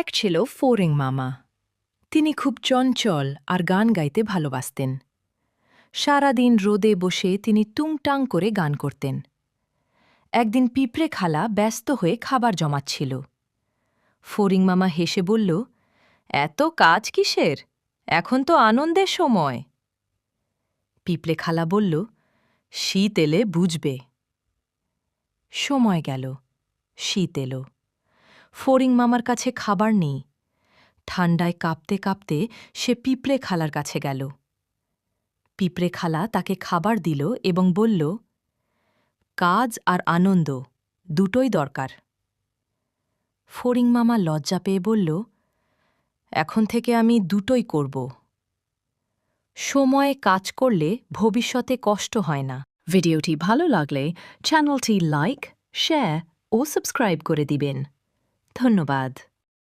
এক ছিল ফড়িং মামা। তিনি খুব চঞ্চল আর গান গাইতে ভালোবাসতেন। সারাদিন রোদে বসে তিনি টুংটাং করে গান করতেন। একদিন পিঁপড়ে খালা ব্যস্ত হয়ে খাবার জমাচ্ছিল। ফড়িং মামা হেসে বলল, এত কাজ কিসের? এখন তো আনন্দের সময়। পিঁপড়ে খালা বলল, শীত এলে বুঝবে। সময় গেল, শীত এলো। ফড়িং মামার কাছে খাবার নেই। ঠান্ডায় কাঁপতে কাঁপতে সে পিঁপড়ে খালার কাছে গেল। পিঁপড়ে খালা তাকে খাবার দিল এবং বলল, কাজ আর আনন্দ দুটোই দরকার। ফড়িং মামা লজ্জা পেয়ে বলল, এখন থেকে আমি দুটোই করব। সময়ে কাজ করলে ভবিষ্যতে কষ্ট হয় না। ভিডিওটি ভালো লাগলে চ্যানেলটি লাইক, শেয়ার ও সাবস্ক্রাইব করে দিবেন। ধন্যবাদ।